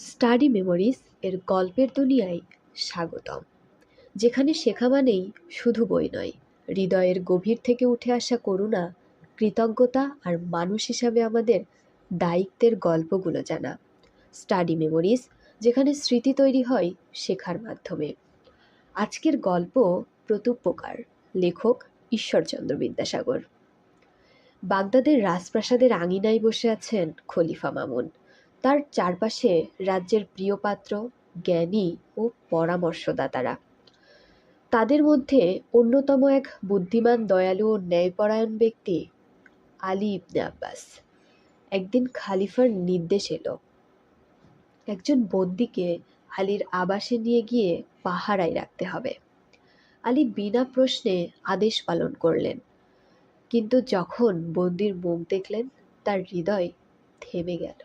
Study memories এর গল্পের দুনিয়ায় স্বাগতম, যেখানে শেখা মানেই শুধু বই নয়, হৃদয়ের গভীর থেকে উঠে আসা করুণা, কৃতজ্ঞতা আর মানুষ হিসাবে আমাদের দায়িত্বের গল্পগুলো জানা। স্টাডি মেমোরিজ, যেখানে স্মৃতি তৈরি হয় শেখার মাধ্যমে। আজকের গল্প প্রত্যুপকার, লেখক ঈশ্বরচন্দ্র বিদ্যাসাগর। বাগদাদের রাজপ্রাসাদের আঙিনায় বসে আছেন খলিফা মামুন। তার চারপাশে রাজ্যের প্রিয়পাত্র, জ্ঞানী ও পরামর্শদাতারা। তাদের মধ্যে অন্যতম এক বুদ্ধিমান, দয়ালু ও ন্যায়পরায়ণ ব্যক্তি আলী ইবনে আব্বাস। একদিন খালিফার নির্দেশ এলো, একজন বন্দীকে আলীর আবাসে নিয়ে গিয়ে পাহারায় রাখতে হবে। আলী বিনা প্রশ্নে আদেশ পালন করলেন, কিন্তু যখন বন্দির মুখ দেখলেন, তার হৃদয় থেমে গেল।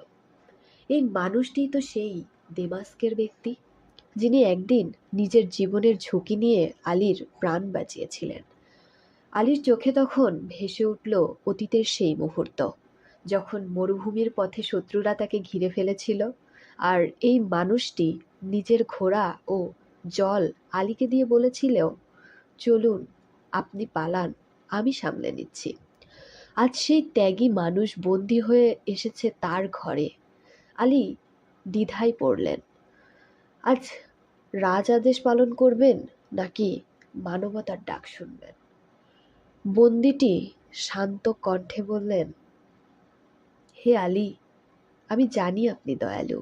এই মানুষটিই তো সেই দেমাস্কের ব্যক্তি, যিনি একদিন নিজের জীবনের ঝুঁকি নিয়ে আলীর প্রাণ বাঁচিয়েছিলেন। আলীর চোখে তখন ভেসে উঠল অতীতের সেই মুহূর্ত, যখন মরুভূমির পথে শত্রুরা তাকে ঘিরে ফেলেছিল, আর এই মানুষটি নিজের ঘোড়া ও জল আলীকে দিয়ে বলেছিল, চলুন, আপনি পালান, আমি সামলে নিচ্ছি। আজ সেই ত্যাগী মানুষ বন্দী হয়ে এসেছে তার ঘরে। আলী দ্বিধায় পড়লেন, আজ রাজ আদেশ পালন করবেন নাকি মানবতার ডাক শুনবেন। বন্দিটি শান্ত কণ্ঠে বললেন, হে আলী, আমি জানি আপনি দয়ালু।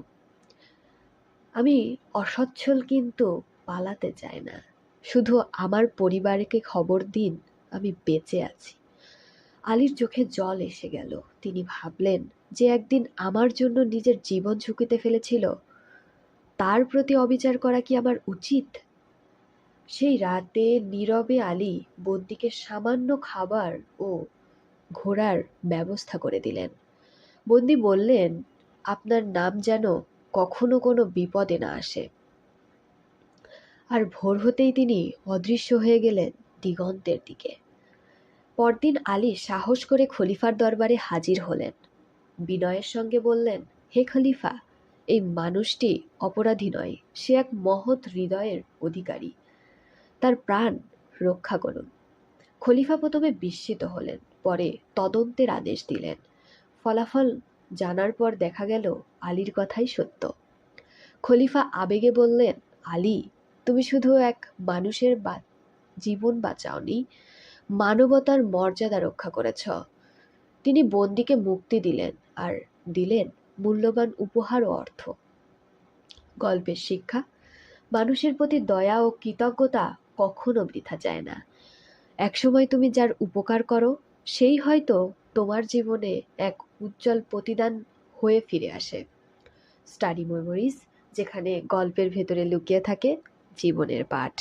আমি অসচ্ছল, কিন্তু পালাতে চাই না। শুধু আমার পরিবারকে খবর দিন আমি বেঁচে আছি। আলীর চোখে জল এসে গেল। তিনি ভাবলেন, যে একদিন আমার জন্য নিজের জীবন ঝুঁকিতে ফেলেছিল, তার প্রতি অবিচার করা কি আমার উচিত? সেই রাতে নীরবে আলী বন্দিকে সামান্য খাবার ও ঘোড়ার ব্যবস্থা করে দিলেন। বন্দি বললেন, আপনার নাম যেন কখনো কোনো বিপদে না আসে। আর ভোর হতেই তিনি অদৃশ্য হয়ে গেলেন দিগন্তের দিকে। পরদিন আলী সাহস করে খলিফার দরবারে হাজির হলেন। বিনয়ের সঙ্গে বললেন, হে খলিফা, এই মানুষটি অপরাধী নয়, সে এক মহৎ হৃদয়ের অধিকারী। তার প্রাণ রক্ষা করুন। খলিফা প্রথমে বিস্মিত হলেন, পরে তদন্তের আদেশ দিলেন। ফলাফল জানার পর দেখা গেল আলীর কথাই সত্য। খলিফা আবেগে বললেন, আলী, তুমি শুধু এক মানুষের জীবন বাঁচাওনি, মানবতার মর্যাদা রক্ষা করেছ। তিনি বন্দীকে মুক্তি দিলেন, আর দিলেন মূল্যবান উপহার ও অর্থ। গল্পের শিক্ষা, মানুষের প্রতি দয়া ও কৃতজ্ঞতা কখনো বৃথা যায় না। একসময় তুমি যার উপকার করো, সেই হয়তো তোমার জীবনে এক উজ্জ্বল প্রতিদান হয়ে ফিরে আসে। স্টাডি মেমোরিজ, যেখানে গল্পের ভেতরে লুকিয়ে থাকে জীবনের পাঠ।